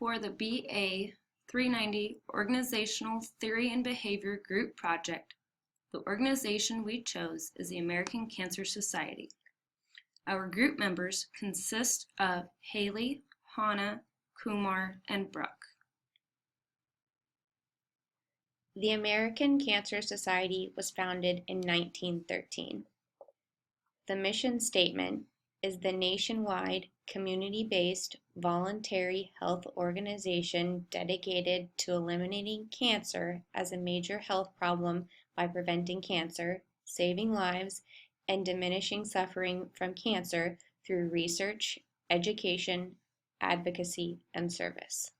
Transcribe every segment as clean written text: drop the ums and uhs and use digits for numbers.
for the BA 390 Organizational Theory and Behavior Group Project, the organization we chose is the American Cancer Society. Our group members consist of Haley, Hannah, Kumar, and Brooke. The American Cancer Society was founded in 1913. The mission statement is the nationwide, community-based, voluntary health organization dedicated to eliminating cancer as a major health problem by preventing cancer, saving lives, and diminishing suffering from cancer through research, education, advocacy, and service.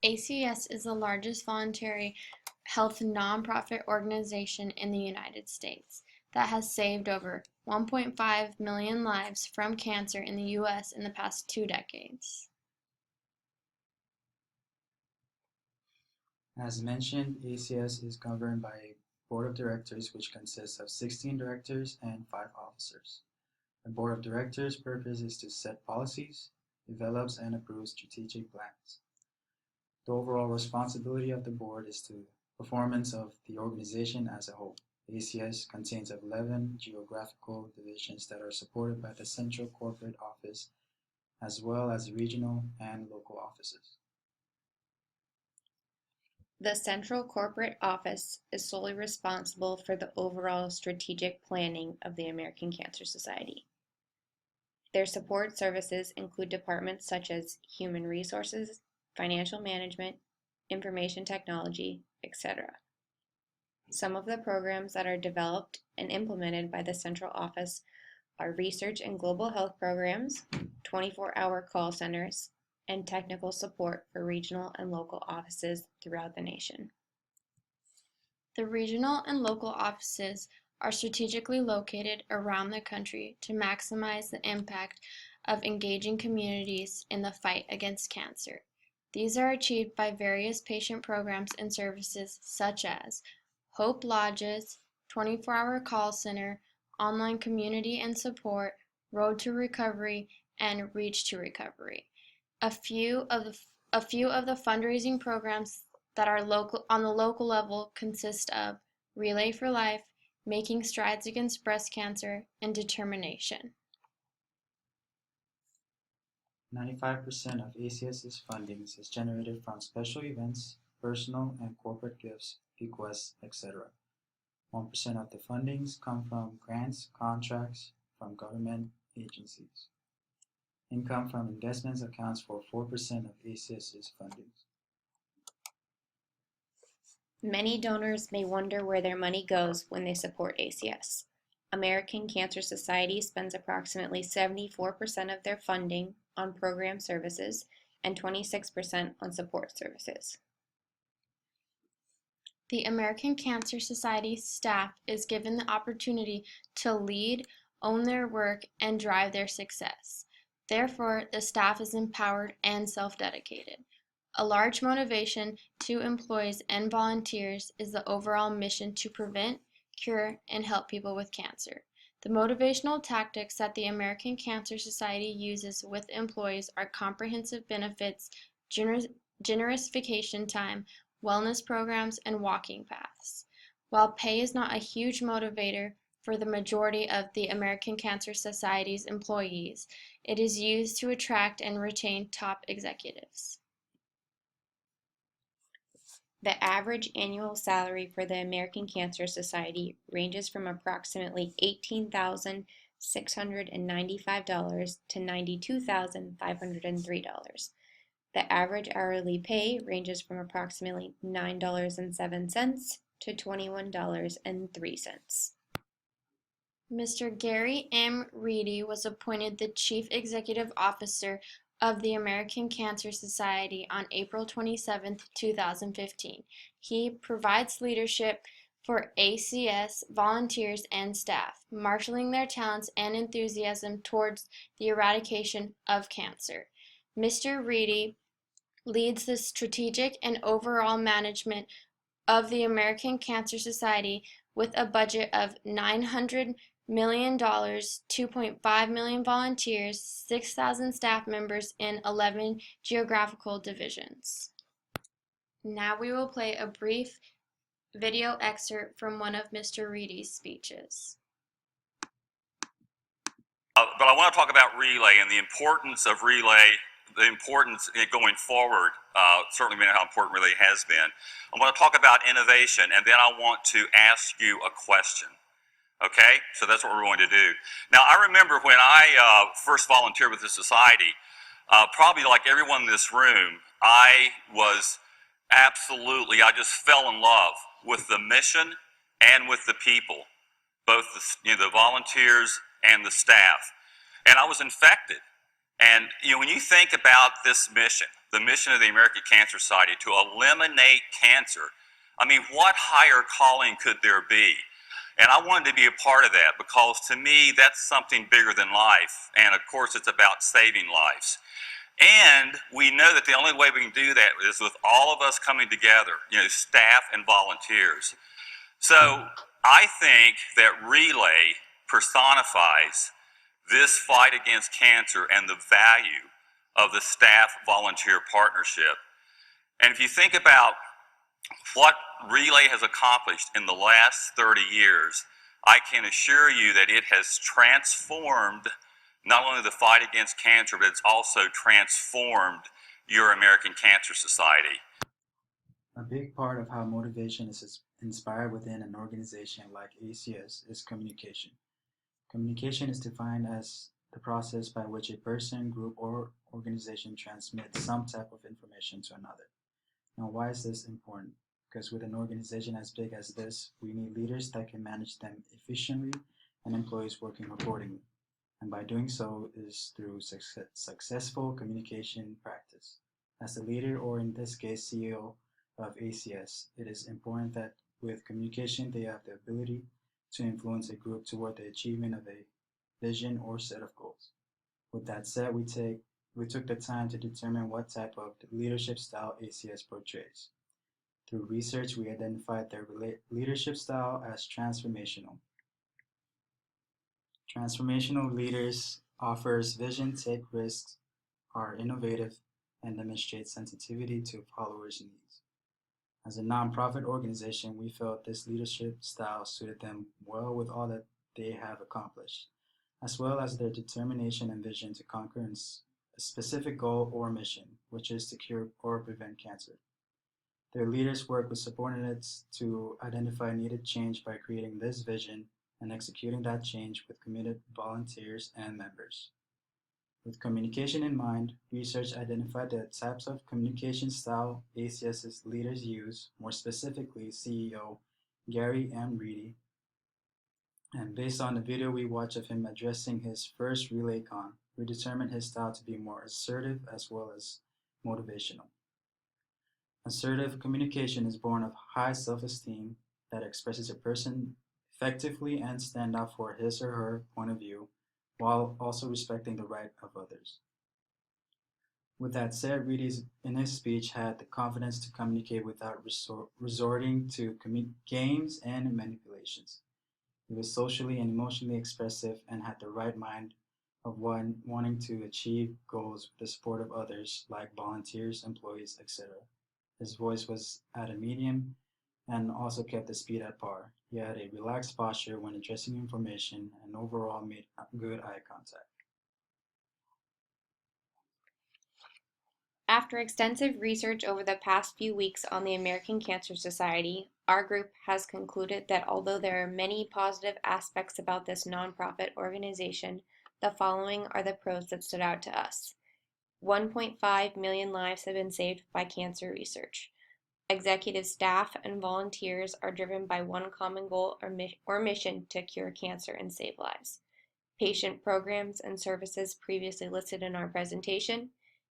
ACS is the largest voluntary health nonprofit organization in the United States that has saved over 1.5 million lives from cancer in the U.S. in the past 2 decades. As mentioned, ACS is governed by a board of directors which consists of 16 directors and 5 officers. The board of directors' purpose is to set policies, develops and approves strategic plans. The overall responsibility of the board is to performance of the organization as a whole. ACS contains 11 geographical divisions that are supported by the central corporate office as well as regional and local offices. The central corporate office is solely responsible for the overall strategic planning of the American Cancer Society. Their support services include departments such as human resources, financial management, information technology, etc. Some of the programs that are developed and implemented by the central office are research and global health programs, 24-hour call centers, and technical support for regional and local offices throughout the nation. The regional and local offices are strategically located around the country to maximize the impact of engaging communities in the fight against cancer. These are achieved by various patient programs and services such as Hope Lodges, 24-hour call center, online community and support, Road to Recovery, and Reach to Recovery. A few of the fundraising programs that are on the local level consist of Relay for Life, Making Strides Against Breast Cancer, and Determination. 95% of ACS's fundings is generated from special events, personal and corporate gifts, bequests, etc. 1% of the fundings come from grants, contracts from government agencies. Income from investments accounts for 4% of ACS's fundings. Many donors may wonder where their money goes when they support ACS. American Cancer Society spends approximately 74% of their funding on program services and 26% on support services. The American Cancer Society staff is given the opportunity to lead, own their work, and drive their success. Therefore, the staff is empowered and self-dedicated. A large motivation to employees and volunteers is the overall mission to prevent, cure, and help people with cancer. The motivational tactics that the American Cancer Society uses with employees are comprehensive benefits, generous vacation time, wellness programs, and walking paths. While pay is not a huge motivator for the majority of the American Cancer Society's employees, it is used to attract and retain top executives. The average annual salary for the American Cancer Society ranges from approximately $18,695 to $92,503. The average hourly pay ranges from approximately $9.07 to $21.03. Mr. Gary M. Reedy was appointed the Chief Executive Officer of the American Cancer Society on April 27, 2015. He provides leadership for ACS volunteers and staff, marshaling their talents and enthusiasm towards the eradication of cancer. Mr. Reedy leads the strategic and overall management of the American Cancer Society with a budget of $900 million, 2.5 million volunteers, 6,000 staff members in 11 geographical divisions. Now we will play a brief video excerpt from one of Mr. Reedy's speeches. But I want to talk about relay and the importance of relay, the importance going forward, certainly how important relay has been. I want to talk about innovation, and then I want to ask you a question. Okay, so that's what we're going to do. Now, I remember when I first volunteered with the society, probably like everyone in this room, I just fell in love with the mission and with the people, both the volunteers and the staff. And I was infected. And when you think about this mission, the mission of the American Cancer Society to eliminate cancer, I mean, what higher calling could there be? And I wanted to be a part of that because to me, that's something bigger than life. And of course, it's about saving lives. And we know that the only way we can do that is with all of us coming together, staff and volunteers. So I think that Relay personifies this fight against cancer and the value of the staff-volunteer partnership. And if you think about what Relay has accomplished in the last 30 years, I can assure you that it has transformed not only the fight against cancer, but it's also transformed your American Cancer Society. A big part of how motivation is inspired within an organization like ACS is communication. Communication is defined as the process by which a person, group, or organization transmits some type of information to another. Now, why is this important? Because with an organization as big as this, we need leaders that can manage them efficiently and employees working accordingly. And by doing so is through successful communication practice. As the leader, or in this case, CEO of ACS, it is important that with communication, they have the ability to influence a group toward the achievement of a vision or set of goals. With that said, we took the time to determine what type of leadership style ACS portrays. Through research, we identified their leadership style as transformational. Transformational leaders offers vision, take risks, are innovative, and demonstrate sensitivity to followers' needs. As a nonprofit organization, we felt this leadership style suited them well with all that they have accomplished, as well as their determination and vision to conquer a specific goal or mission, which is to cure or prevent cancer. Their leaders work with subordinates to identify needed change by creating this vision and executing that change with committed volunteers and members. With communication in mind, research identified the types of communication style ACS's leaders use, more specifically CEO Gary M. Reedy. And based on the video we watched of him addressing his first RelayCon, we determined his style to be more assertive as well as motivational. Assertive communication is born of high self-esteem that expresses a person effectively and stand up for his or her point of view, while also respecting the right of others. With that said, Reedy in his speech had the confidence to communicate without resorting to games and manipulations. He was socially and emotionally expressive and had the right mind of one wanting to achieve goals with the support of others like volunteers, employees, etc. His voice was at a medium and also kept the speed at par. He had a relaxed posture when addressing information and overall made good eye contact. After extensive research over the past few weeks on the American Cancer Society, our group has concluded that although there are many positive aspects about this nonprofit organization, the following are the pros that stood out to us. 1.5 million lives have been saved by cancer research. Executive staff and volunteers are driven by one common goal or mission to cure cancer and save lives. Patient programs and services previously listed in our presentation,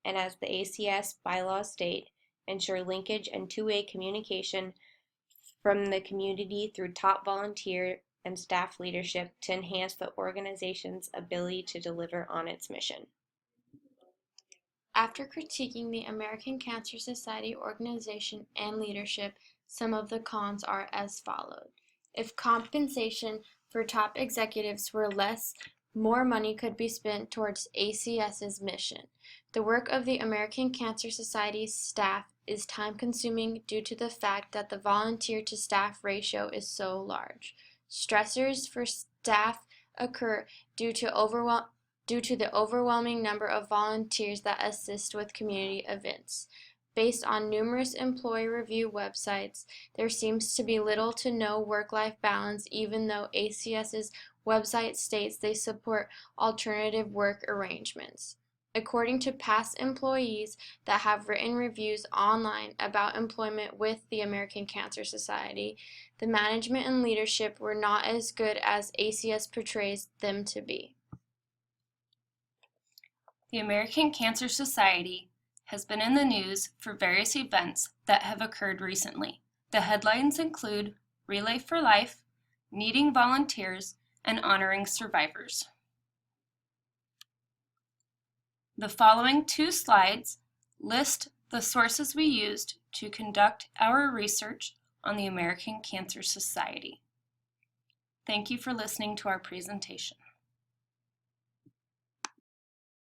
and as the ACS bylaws state, ensure linkage and two-way communication from the community through top volunteer and staff leadership to enhance the organization's ability to deliver on its mission. After critiquing the American Cancer Society organization and leadership, some of the cons are as followed. If compensation for top executives where more money could be spent towards ACS's mission. The work of the American Cancer Society's staff is time-consuming due to the fact that the volunteer-to-staff ratio is so large. Stressors for staff occur due to the overwhelming number of volunteers that assist with community events. Based on numerous employee review websites, there seems to be little to no work-life balance, even though ACS's website states they support alternative work arrangements. According to past employees that have written reviews online about employment with the American Cancer Society, the management and leadership were not as good as ACS portrays them to be. The American Cancer Society has been in the news for various events that have occurred recently. The headlines include Relay for Life, needing volunteers, and honoring survivors. The following 2 slides list the sources we used to conduct our research on the American Cancer Society. Thank you for listening to our presentation.